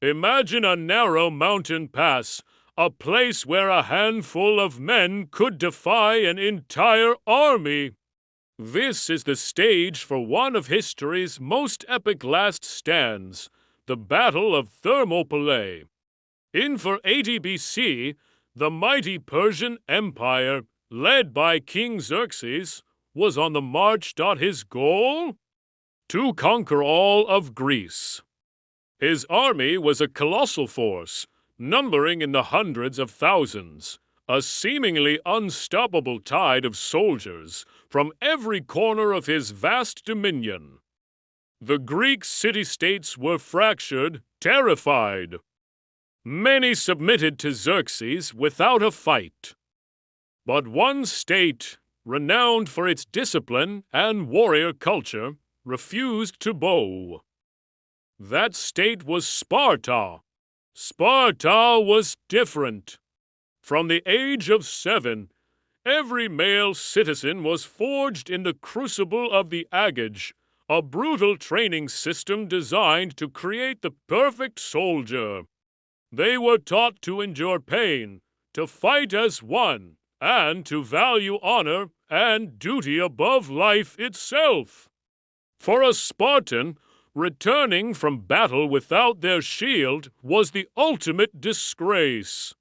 Imagine a narrow mountain pass, a place where a handful of men could defy an entire army. This is the stage for one of history's most epic last stands, the Battle of Thermopylae. In 480 BC, the mighty Persian Empire, led by King Xerxes, was on the march. His goal? To conquer all of Greece. His army was a colossal force, numbering in the hundreds of thousands, a seemingly unstoppable tide of soldiers from every corner of his vast dominion. The Greek city-states were fractured, terrified. Many submitted to Xerxes without a fight. But one state, renowned for its discipline and warrior culture, refused to bow. That state was Sparta. Sparta was different. From the age of 7, every male citizen was forged in the crucible of the agage, a brutal training system designed to create the perfect soldier. They were taught to endure pain, to fight as one, and to value honor and duty above life itself. For a Spartan, returning from battle without their shield was the ultimate disgrace.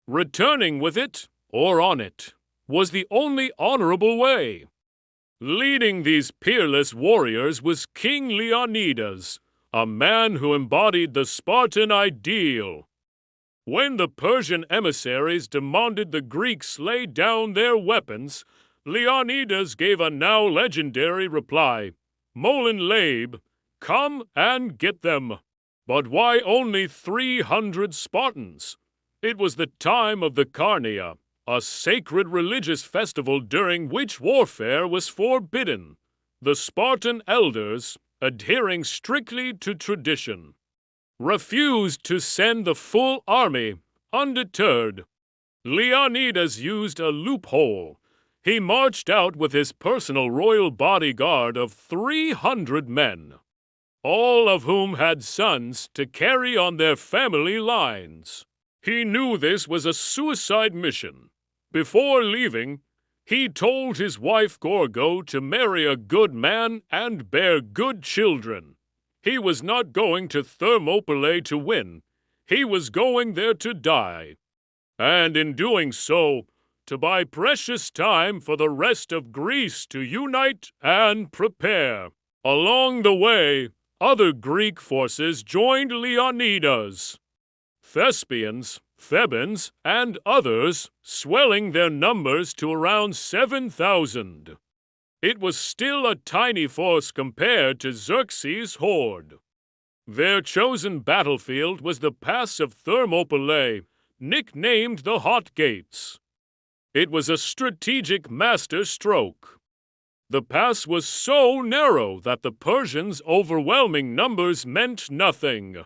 Returning with it, or on it, was the only honorable way. Leading these peerless warriors was King Leonidas, a man who embodied the Spartan ideal. When the Persian emissaries demanded the Greeks lay down their weapons, Leonidas gave a now legendary reply, "Molin Labe, come and get them." But why only 300 Spartans? It was the time of the Carnia, a sacred religious festival during which warfare was forbidden. The Spartan elders, adhering strictly to tradition, refused to send the full army undeterred. Leonidas used a loophole. He marched out with his personal royal bodyguard of 300 men, all of whom had sons to carry on their family lines. He knew this was a suicide mission. Before leaving, he told his wife Gorgo to marry a good man and bear good children. He was not going to Thermopylae to win. He was going there to die. And in doing so, to buy precious time for the rest of Greece to unite and prepare. Along the way, other Greek forces joined Leonidas. Thespians, Thebans, and others, swelling their numbers to around 7,000. It was still a tiny force compared to Xerxes' horde. Their chosen battlefield was the pass of Thermopylae, nicknamed the Hot Gates. It was a strategic masterstroke. The pass was so narrow that the Persians' overwhelming numbers meant nothing.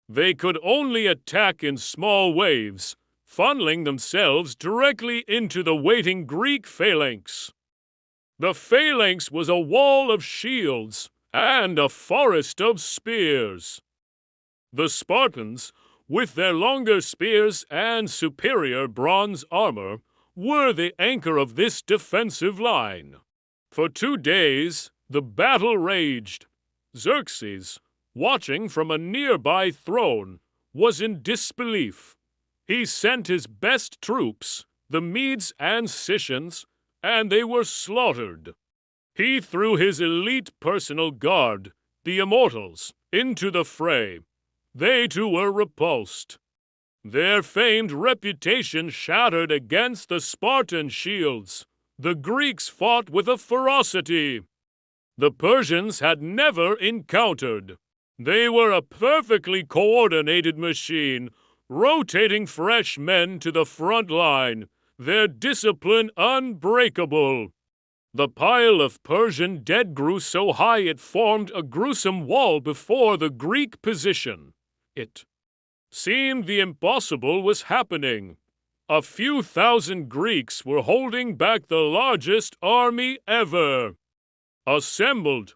They could only attack in small waves, funneling themselves directly into the waiting Greek phalanx. The phalanx was a wall of shields and a forest of spears. The Spartans, with their longer spears and superior bronze armor, were the anchor of this defensive line. For 2 days, the battle raged. Xerxes, watching from a nearby throne, was in disbelief. He sent his best troops, the Medes and Scythians, and they were slaughtered. He threw his elite personal guard, the Immortals, into the fray. They too were repulsed. Their famed reputation shattered against the Spartan shields. The Greeks fought with a ferocity the Persians had never encountered. They were a perfectly coordinated machine, rotating fresh men to the front line, their discipline unbreakable. The pile of Persian dead grew so high it formed a gruesome wall before the Greek position. It seemed the impossible was happening. A few thousand Greeks were holding back the largest army ever. Assembled,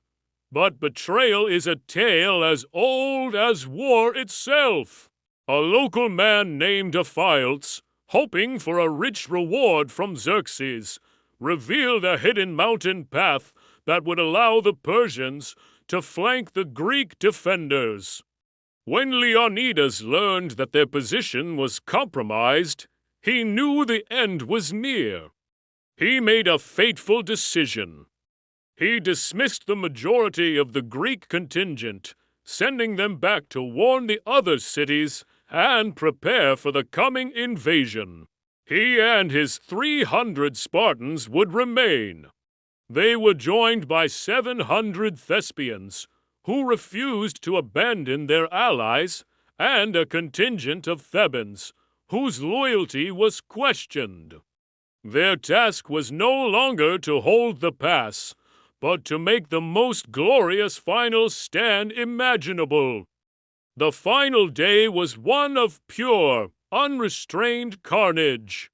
But betrayal is a tale as old as war itself. A local man named Ephialtes, hoping for a rich reward from Xerxes, revealed a hidden mountain path that would allow the Persians to flank the Greek defenders. When Leonidas learned that their position was compromised, he knew the end was near. He made a fateful decision. He dismissed the majority of the Greek contingent, sending them back to warn the other cities and prepare for the coming invasion. He and his 300 Spartans would remain. They were joined by 700 Thespians, who refused to abandon their allies, and a contingent of Thebans, whose loyalty was questioned. Their task was no longer to hold the pass, but to make the most glorious final stand imaginable. The final day was one of pure, unrestrained carnage.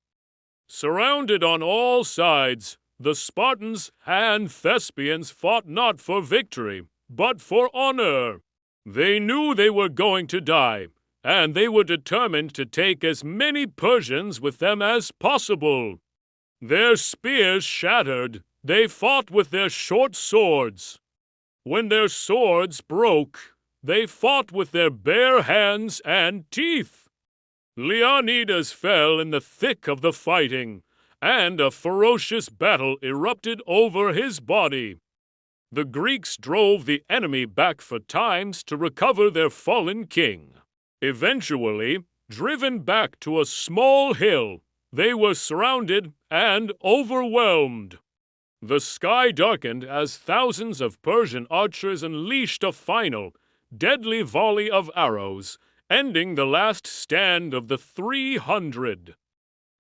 Surrounded on all sides, the Spartans and Thespians fought not for victory, but for honor. They knew they were going to die, and they were determined to take as many Persians with them as possible. Their spears shattered, they fought with their short swords. When their swords broke, they fought with their bare hands and teeth. Leonidas fell in the thick of the fighting, and a ferocious battle erupted over his body. The Greeks drove the enemy back for times to recover their fallen king. Eventually, driven back to a small hill, they were surrounded and overwhelmed. The sky darkened as thousands of Persian archers unleashed a final, deadly volley of arrows, ending the last stand of the 300.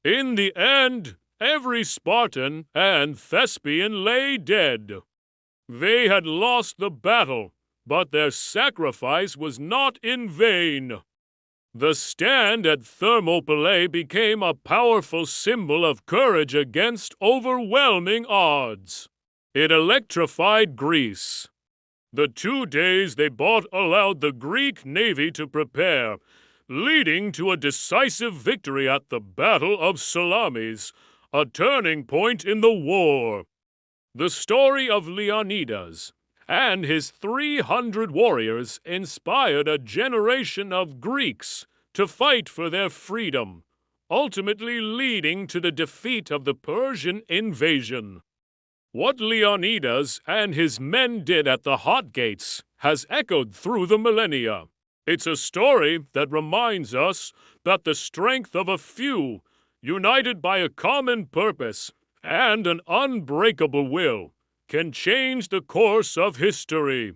In the end, every Spartan and Thespian lay dead. They had lost the battle, but their sacrifice was not in vain. The stand at Thermopylae became a powerful symbol of courage against overwhelming odds. It electrified Greece. The 2 days they fought allowed the Greek navy to prepare, leading to a decisive victory at the Battle of Salamis, a turning point in the war. The story of Leonidas and his 300 warriors inspired a generation of Greeks to fight for their freedom, ultimately leading to the defeat of the Persian invasion. What Leonidas and his men did at the Hot Gates has echoed through the millennia. It's a story that reminds us that the strength of a few, united by a common purpose and an unbreakable will, can change the course of history.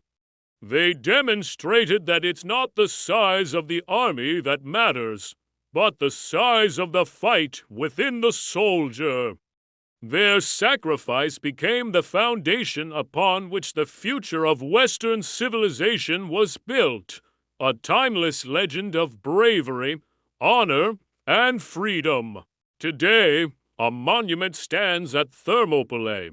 They demonstrated that it's not the size of the army that matters, but the size of the fight within the soldier. Their sacrifice became the foundation upon which the future of Western civilization was built, a timeless legend of bravery, honor, and freedom. Today, a monument stands at Thermopylae.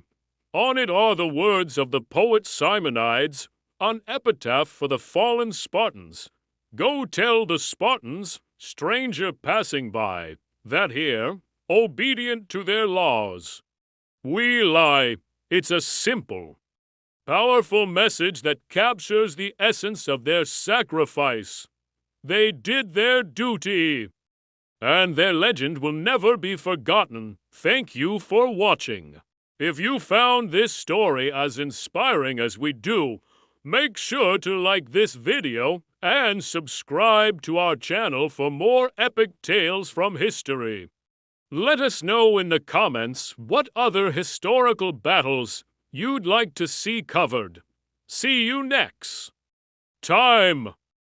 On it are the words of the poet Simonides, an epitaph for the fallen Spartans. Go tell the Spartans, stranger passing by, that here, obedient to their laws. We lie. It's a simple, powerful message that captures the essence of their sacrifice. They did their duty, and their legend will never be forgotten. Thank you for watching. If you found this story as inspiring as we do, make sure to like this video and subscribe to our channel for more epic tales from history. Let us know in the comments what other historical battles you'd like to see covered. See you next time!